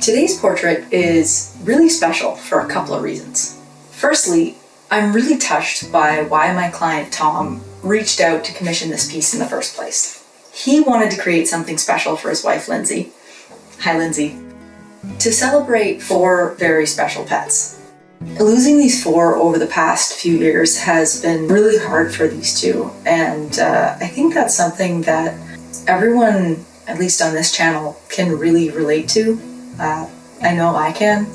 Today's portrait is really special for a couple of reasons. Firstly, I'm really touched by why my client Tom reached out to commission this piece in the first place. He wanted to create something special for his wife Lindsay, hi Lindsay, to celebrate 4 very special pets. Losing these 4 over the past few years has been really hard for these 2, and I think that's something that everyone, at least on this channel, can really relate to. I know I can.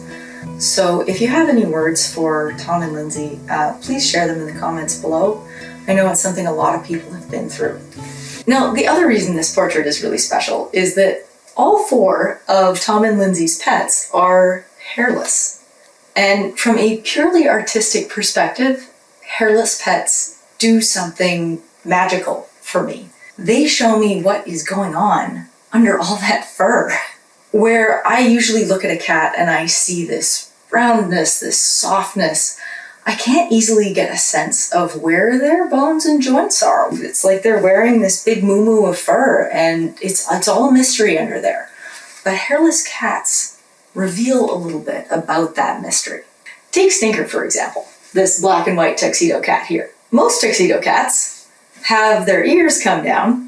So if you have any words for Tom and Lindsay, please share them in the comments below. I know it's something a lot of people have been through. Now, the other reason this portrait is really special is that all 4 of Tom and Lindsay's pets are hairless. And from a purely artistic perspective, hairless pets do something magical for me. They show me what is going on under all that fur. Where I usually look at a cat and I see this roundness, this softness, I can't easily get a sense of where their bones and joints are. It's like they're wearing this big moo-moo of fur and it's all a mystery under there. But hairless cats reveal a little bit about that mystery. Take Stinker, for example, this black and white tuxedo cat here. Most tuxedo cats have their ears come down,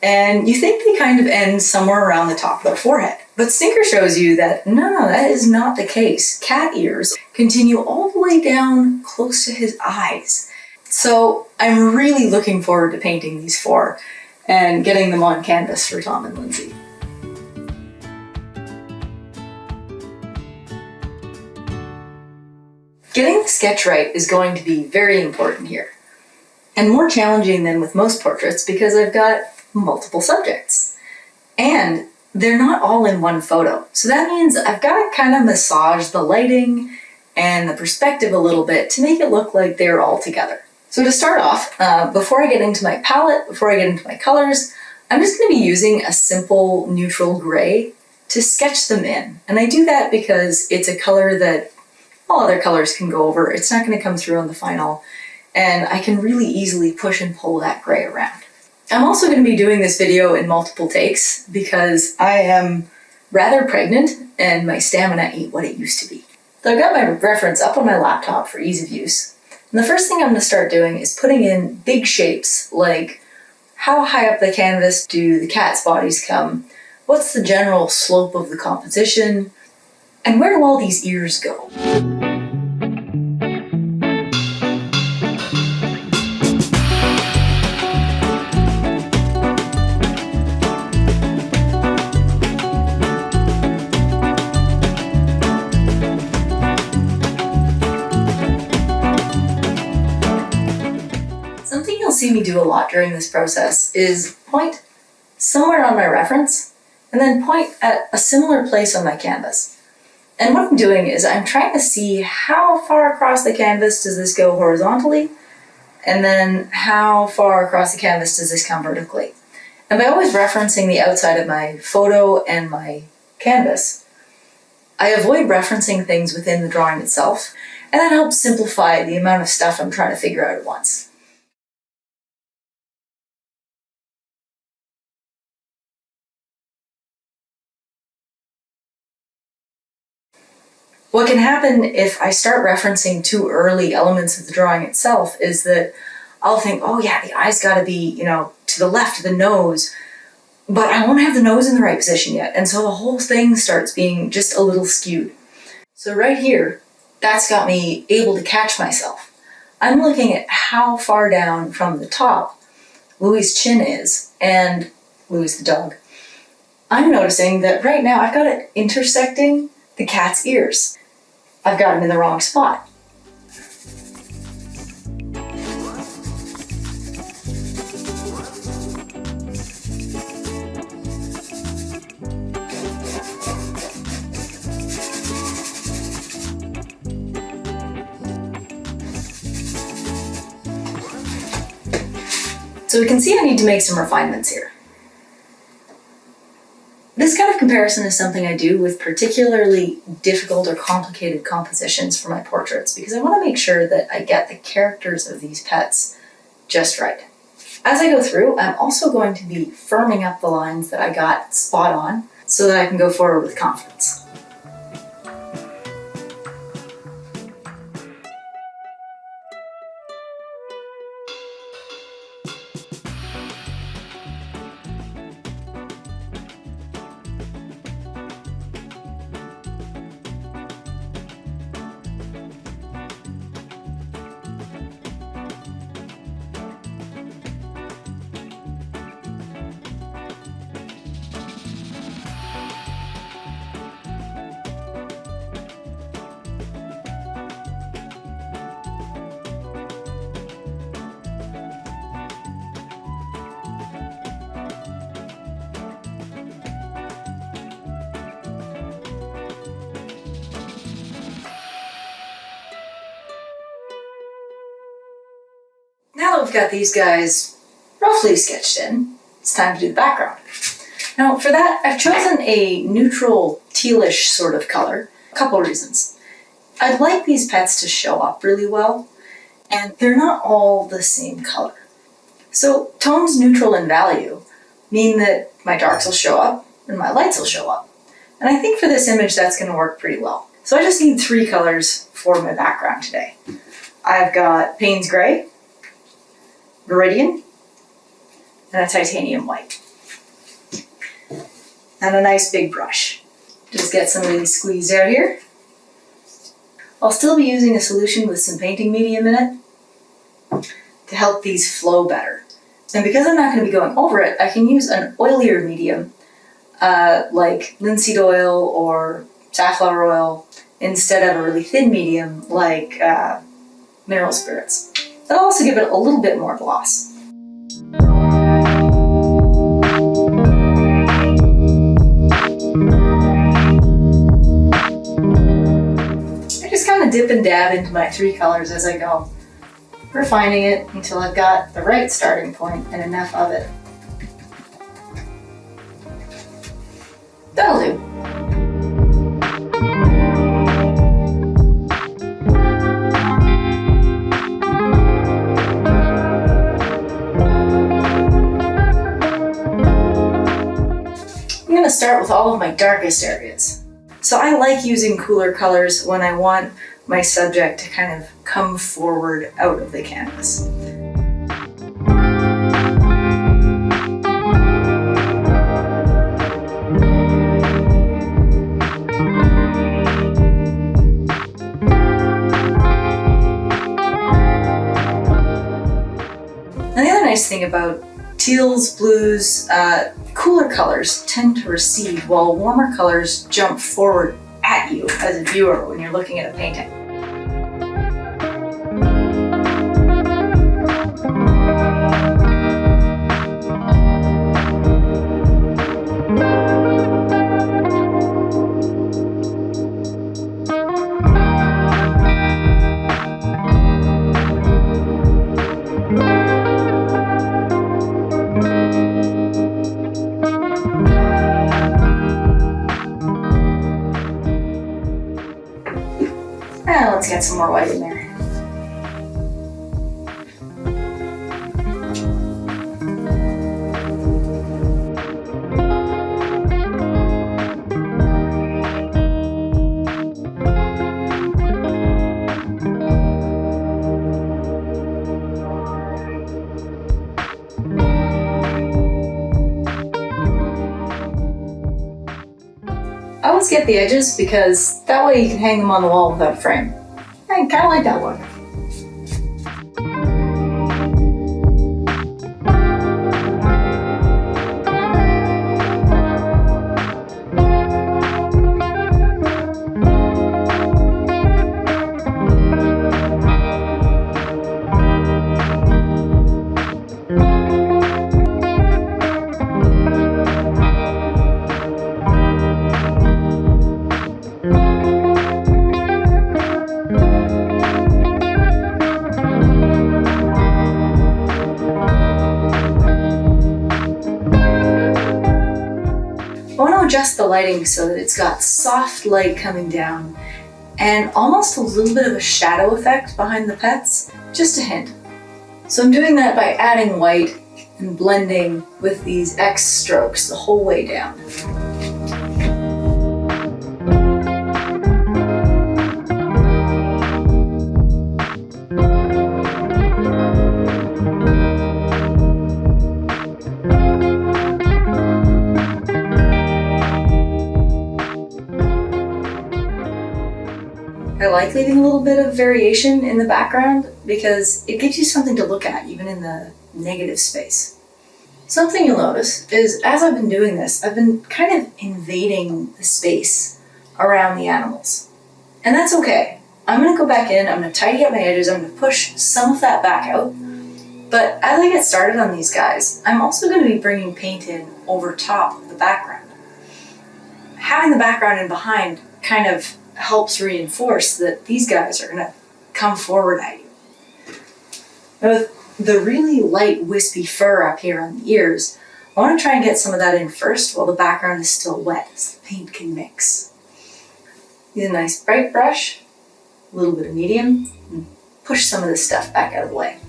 and you think they kind of end somewhere around the top of their forehead. But Stinker shows you that no, that is not the case. Cat ears continue all the way down close to his eyes. So I'm really looking forward to painting these 4 and getting them on canvas for Tom and Lindsay. Getting the sketch right is going to be very important here, and more challenging than with most portraits because I've got multiple subjects. And they're not all in one photo. So that means I've got to kind of massage the lighting and the perspective a little bit to make it look like they're all together. So to start off, before I get into my palette, before I get into my colors, I'm just going to be using a simple neutral gray to sketch them in. And I do that because it's a color that all other colors can go over. It's not going to come through on the final, and I can really easily push and pull that gray around. I'm also going to be doing this video in multiple takes because I am rather pregnant and my stamina ain't what it used to be. So I've got my reference up on my laptop for ease of use. And the first thing I'm going to start doing is putting in big shapes like how high up the canvas do the cat's bodies come, what's the general slope of the composition, and where do all these ears go? Something you'll see me do a lot during this process is point somewhere on my reference and then point at a similar place on my canvas. And what I'm doing is I'm trying to see how far across the canvas does this go horizontally, and then how far across the canvas does this come vertically. And by always referencing the outside of my photo and my canvas, I avoid referencing things within the drawing itself, and that helps simplify the amount of stuff I'm trying to figure out at once. What can happen if I start referencing too early elements of the drawing itself is that I'll think, oh yeah, the eye's got to be, to the left of the nose, but I won't have the nose in the right position yet. And so the whole thing starts being just a little skewed. So right here, that's got me able to catch myself. I'm looking at how far down from the top Louie's chin is, and Louie's the dog. I'm noticing that right now I've got it intersecting the cat's ears. I've got him in the wrong spot. So we can see I need to make some refinements here. This kind of comparison is something I do with particularly difficult or complicated compositions for my portraits because I want to make sure that I get the characters of these pets just right. As I go through, I'm also going to be firming up the lines that I got spot on so that I can go forward with confidence. now that we've got these guys roughly sketched in, it's time to do the background. Now for that, I've chosen a neutral tealish sort of color. A couple of reasons. I'd like these pets to show up really well, and they're not all the same color. So tones neutral in value mean that my darks will show up and my lights will show up. And I think for this image that's going to work pretty well. So I just need 3 colors for my background today. I've got Payne's Gray, Viridian, and a titanium white. And a nice big brush. Just get some of these squeezed out here. I'll still be using a solution with some painting medium in it to help these flow better. And because I'm not going to be going over it, I can use an oilier medium like linseed oil or safflower oil instead of a really thin medium like mineral spirits. That'll also give it a little bit more gloss. I just kind of dip and dab into my 3 colors as I go, refining it until I've got the right starting point and enough of it. That'll do. I'm going to start with all of my darkest areas. So I like using cooler colors when I want my subject to kind of come forward out of the canvas. And the other nice thing about teals, blues, cooler colors tend to recede while warmer colors jump forward at you as a viewer when you're looking at a painting. Let's get some more white in there. I always get the edges because that way you can hang them on the wall without a frame. I kind of like that one. Adjust the lighting so that it's got soft light coming down and almost a little bit of a shadow effect behind the pets, just a hint. So I'm doing that by adding white and blending with these X strokes the whole way down. I like leaving a little bit of variation in the background because it gives you something to look at even in the negative space. Something you'll notice is as I've been doing this, I've been kind of invading the space around the animals. And that's okay. I'm going to go back in, I'm going to tidy up my edges, I'm going to push some of that back out. But as I get started on these guys, I'm also going to be bringing paint in over top of the background. Having the background in behind kind of helps reinforce that these guys are going to come forward at you. Now with the really light wispy fur up here on the ears, I want to try and get some of that in first while the background is still wet so the paint can mix. Use a nice bright brush, a little bit of medium, and push some of this stuff back out of the way.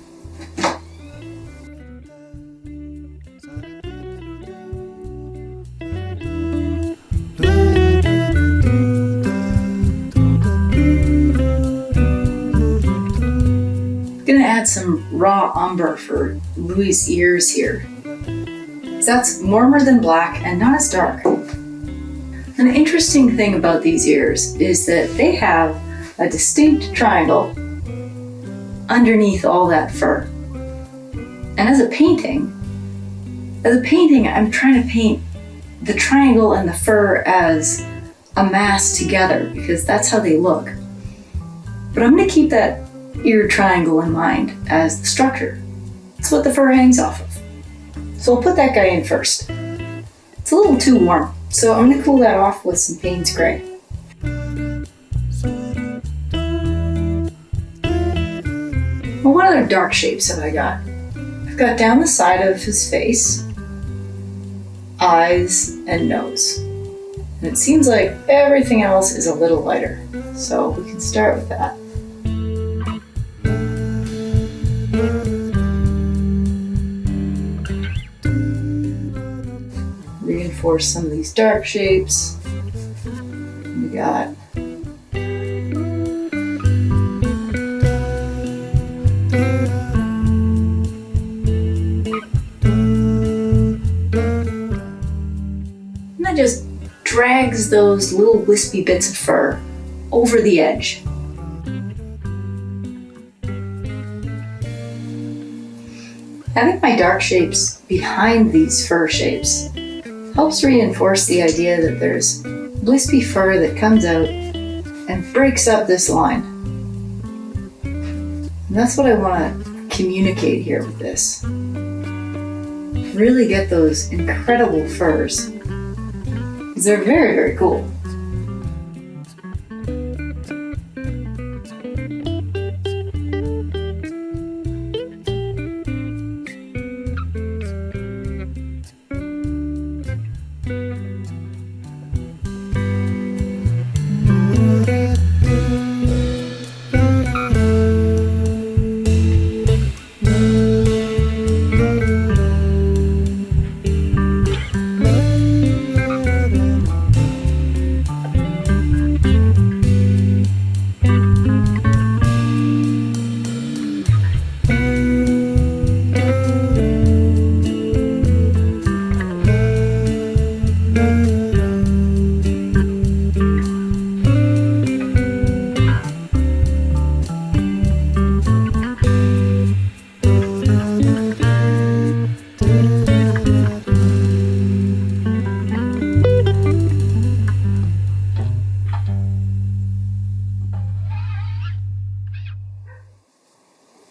I'm gonna add some raw umber for Louis' ears here. That's warmer than black and not as dark. An interesting thing about these ears is that they have a distinct triangle underneath all that fur. And as a painting, I'm trying to paint the triangle and the fur as a mass together because that's how they look. But I'm gonna keep that ear triangle in mind as the structure. It's what the fur hangs off of. So I'll put that guy in first. It's a little too warm, so I'm going to cool that off with some Payne's Gray. Well, what other dark shapes have I got? I've got down the side of his face, eyes, and nose. And it seems like everything else is a little lighter, so we can start with that. Reinforce some of these dark shapes. We got and that just drags those little wispy bits of fur over the edge. Having my dark shapes behind these fur shapes helps reinforce the idea that there's wispy fur that comes out and breaks up this line. And that's what I want to communicate here with this. Really get those incredible furs. They're very, very cool.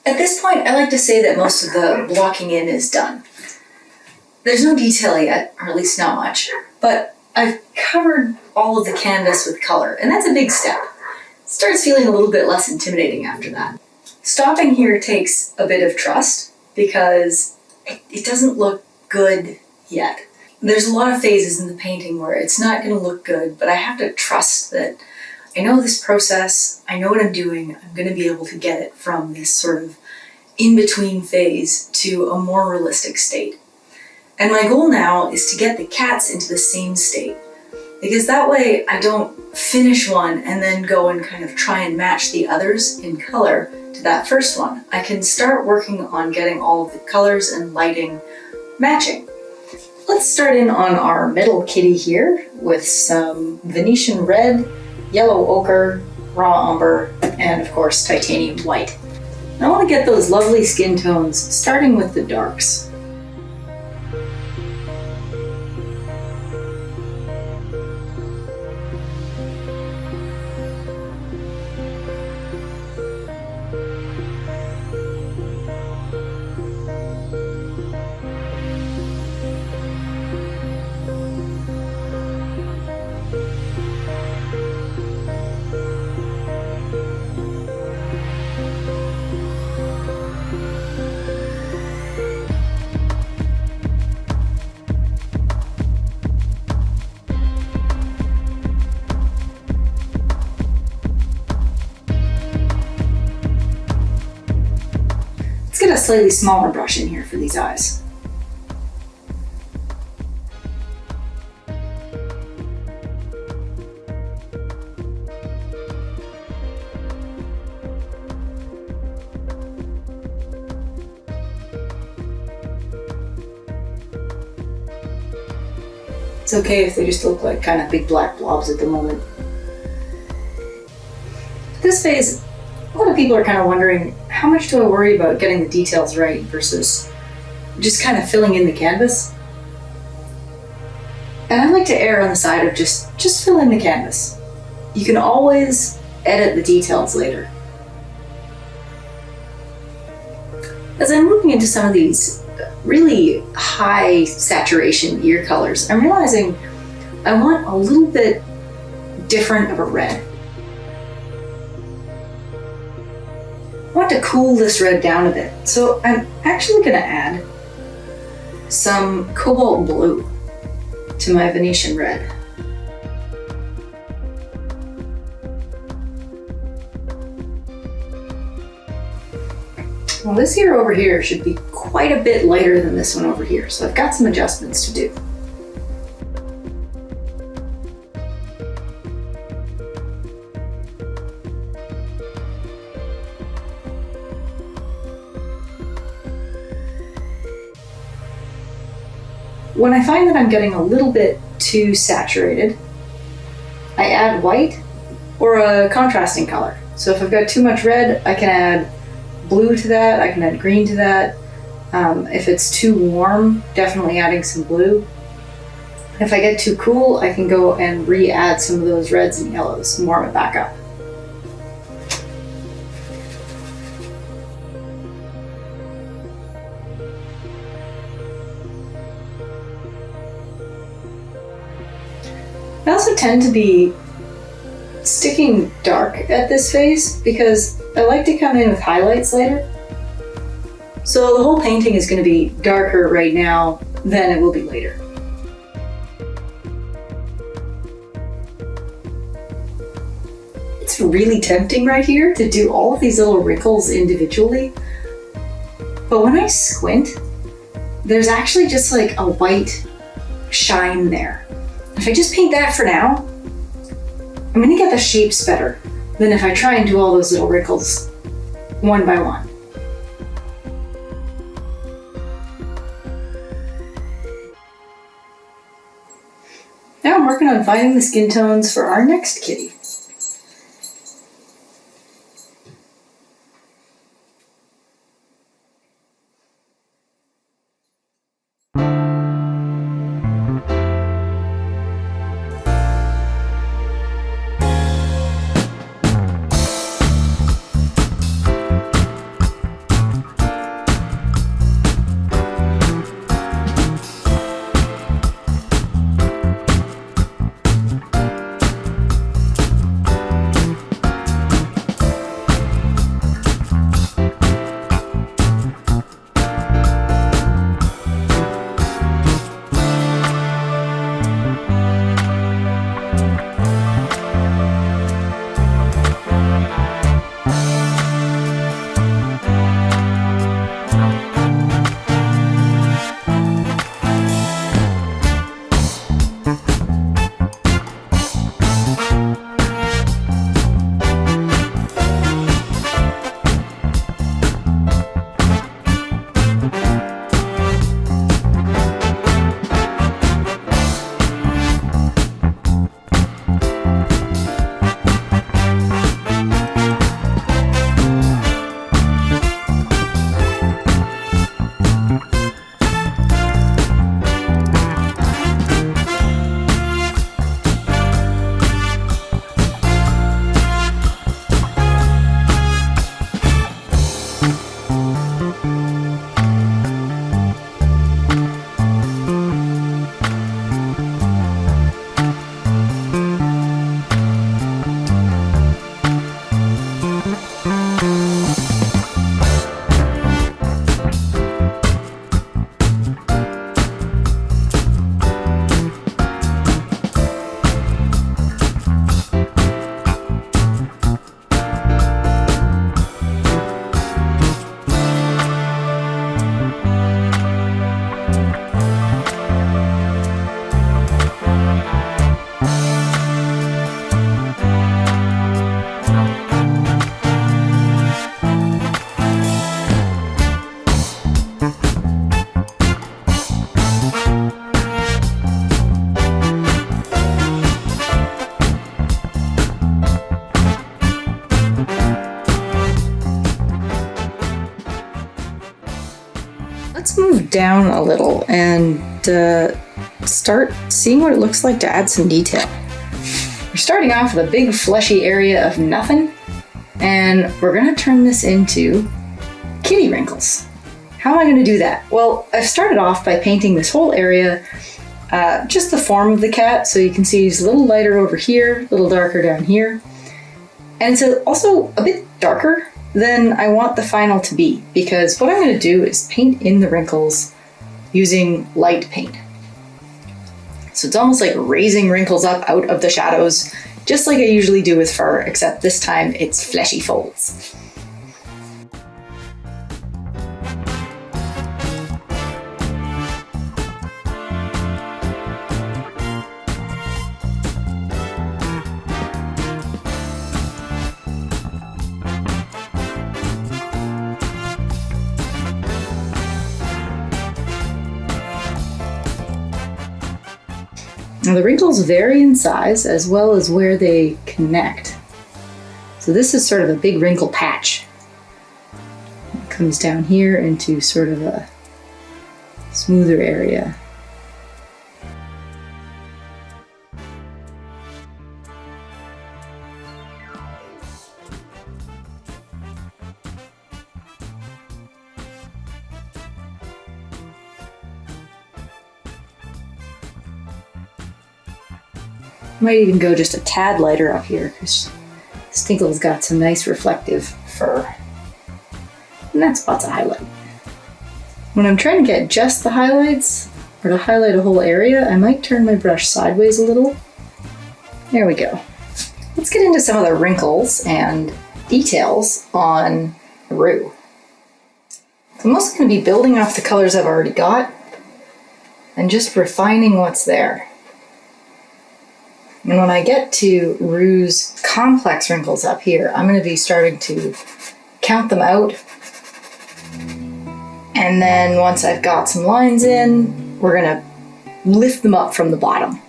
At this point, I like to say that most of the blocking in is done. There's no detail yet, or at least not much, but I've covered all of the canvas with color, and that's a big step. It starts feeling a little bit less intimidating after that. Stopping here takes a bit of trust because it doesn't look good yet. There's a lot of phases in the painting where it's not going to look good, but I have to trust that I know this process, I know what I'm doing, I'm going to be able to get it from this sort of in-between phase to a more realistic state. And my goal now is to get the cats into the same state, because that way I don't finish one and then go and kind of try and match the others in color to that first one. I can start working on getting all of the colors and lighting matching. Let's start in on our middle kitty here with some Venetian red, yellow ochre, raw umber, and of course titanium white. I want to get those lovely skin tones starting with the darks. slightly smaller brush in here for these eyes. It's okay if they just look like kind of big black blobs at the moment. This phase, a lot of people are kind of wondering, how much do I worry about getting the details right versus just kind of filling in the canvas? And I like to err on the side of just fill in the canvas. You can always edit the details later. As I'm moving into some of these really high saturation ear colors, I'm realizing I want a little bit different of a red. I want to cool this red down a bit, so I'm actually going to add some cobalt blue to my Venetian red. Well, this here over here should be quite a bit lighter than this one over here, so I've got some adjustments to do. When I find that I'm getting a little bit too saturated, I add white or a contrasting color. So if I've got too much red, I can add blue to that, I can add green to that. If it's too warm, definitely adding some blue. If I get too cool, I can go and re-add some of those reds and yellows, warm it back up. I also tend to be sticking dark at this phase because I like to come in with highlights later. So the whole painting is going to be darker right now than it will be later. It's really tempting right here to do all of these little wrinkles individually, but when I squint, there's actually just like a white shine there. If I just paint that for now, I'm going to get the shapes better than if I try and do all those little wrinkles one by one. Now I'm working on finding the skin tones for our next kitty. down a little and start seeing what it looks like to add some detail. We're starting off with a big fleshy area of nothing, and we're gonna turn this into kitty wrinkles. How am I gonna do that? Well, I've started off by painting this whole area just the form of the cat, so you can see he's a little lighter over here, a little darker down here. And it's also a bit darker than I want the final to be, because what I'm going to do is paint in the wrinkles using light paint. So it's almost like raising wrinkles up out of the shadows, just like I usually do with fur, except this time it's fleshy folds. Now the wrinkles vary in size as well as where they connect. So this is sort of a big wrinkle patch. It comes down here into sort of a smoother area. Might even go just a tad lighter up here because Stinkle's got some nice reflective fur. And that spot's a highlight. When I'm trying to get just the highlights, or to highlight a whole area, I might turn my brush sideways a little. There we go. Let's get into some of the wrinkles and details on Roo. So I'm mostly going to be building off the colors I've already got and just refining what's there. And when I get to Roo's complex wrinkles up here, I'm going to be starting to count them out. And then once I've got some lines in, we're going to lift them up from the bottom.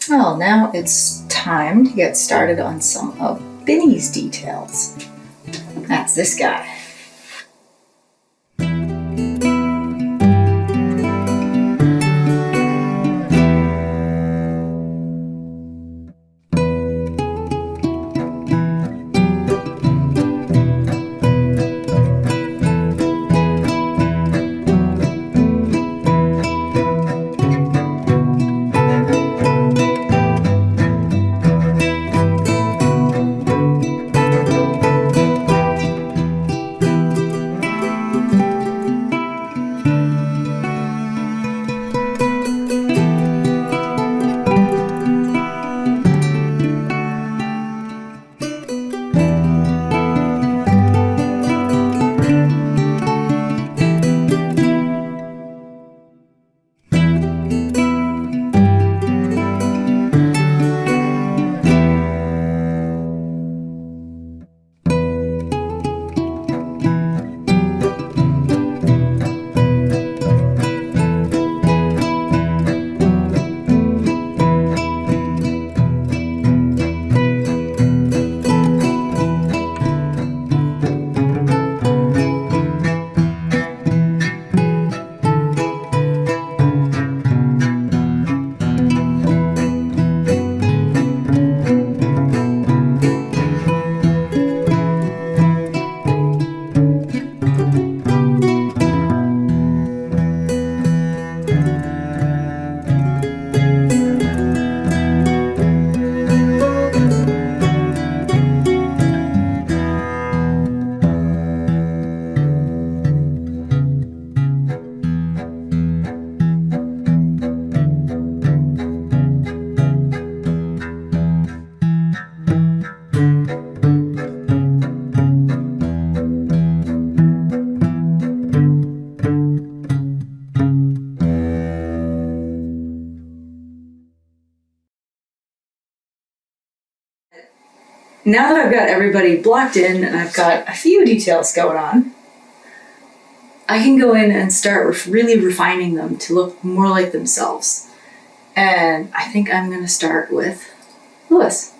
Well, now it's time to get started on some of Binny's details. That's this guy. Now that I've got everybody blocked in and I've got a few details going on, I can go in and start really refining them to look more like themselves. And I think I'm going to start with Lewis.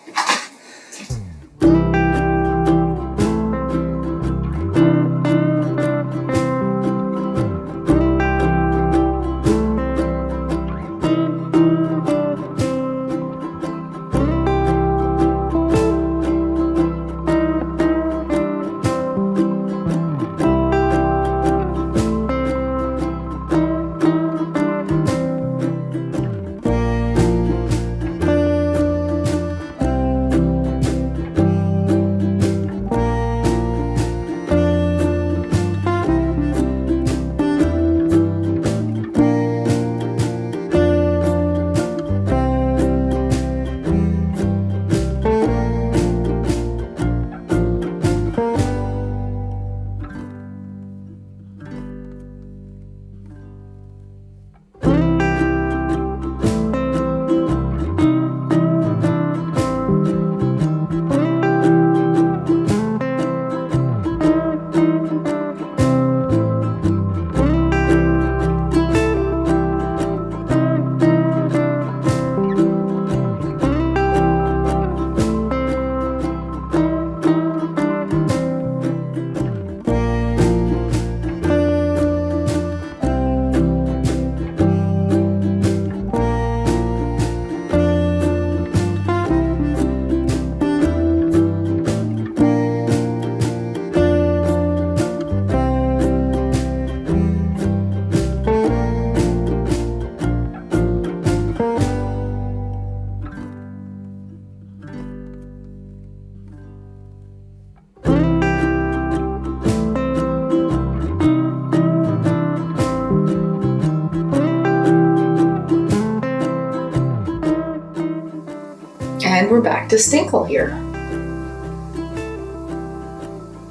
And we're back to Stinkle here.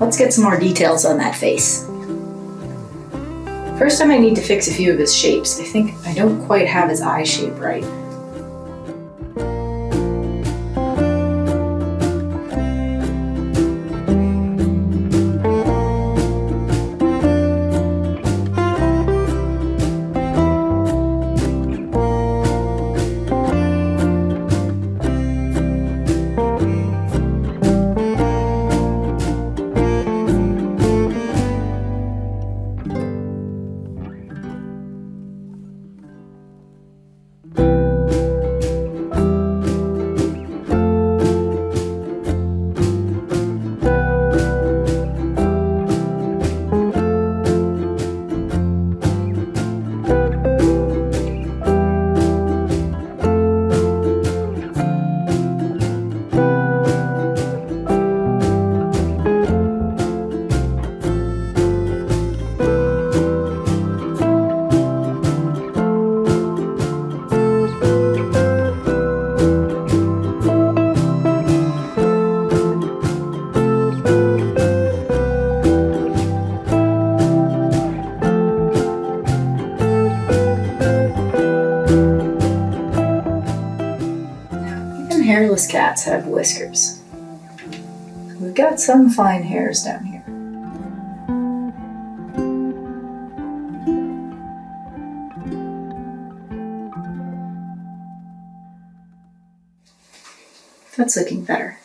Let's get some more details on that face. First, I might need to fix a few of his shapes. I think I don't quite have his eye shape right. Hairless cats have whiskers. We've got some fine hairs down here. That's looking better.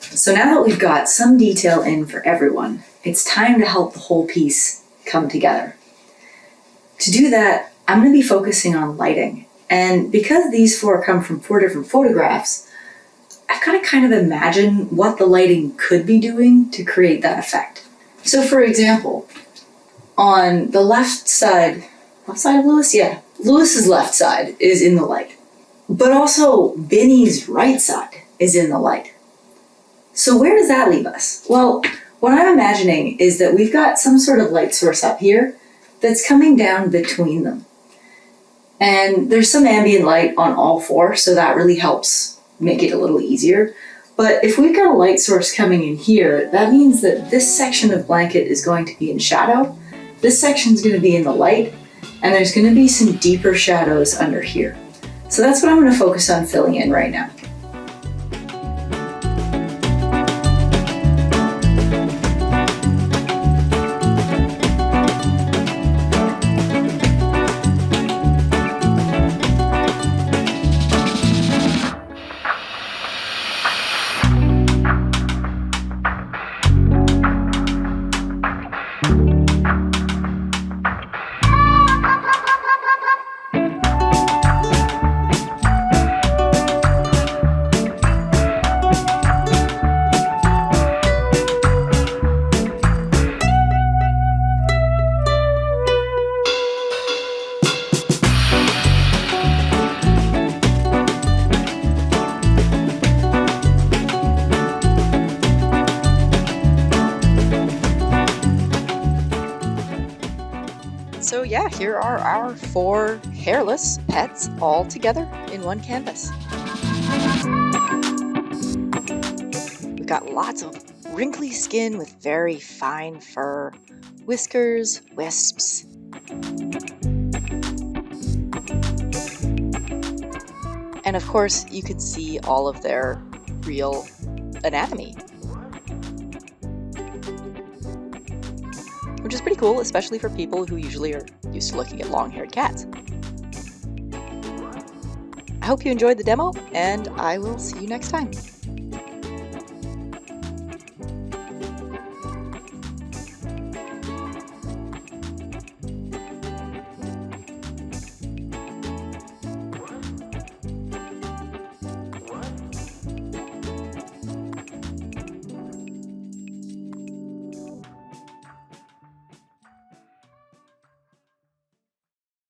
So now that we've got some detail in for everyone, it's time to help the whole piece come together. To do that, I'm going to be focusing on lighting. And because these four come from 4 different photographs, I've got to kind of imagine what the lighting could be doing to create that effect. So for example, on the left side of Lewis? Yeah, Lewis's left side is in the light. But also Benny's right side is in the light. So where does that leave us? Well, what I'm imagining is that we've got some sort of light source up here that's coming down between them. And there's some ambient light on all four, so that really helps make it a little easier. But if we've got a light source coming in here, that means that this section of blanket is going to be in shadow, this section's going to be in the light, and there's going to be some deeper shadows under here. So that's what I'm going to focus on filling in right now. So yeah, here are our 4 hairless pets all together in one canvas. We've got lots of wrinkly skin with very fine fur, whiskers, wisps. And of course, you can see all of their real anatomy, which is pretty cool, especially for people who usually are used to looking at long-haired cats. I hope you enjoyed the demo, and I will see you next time.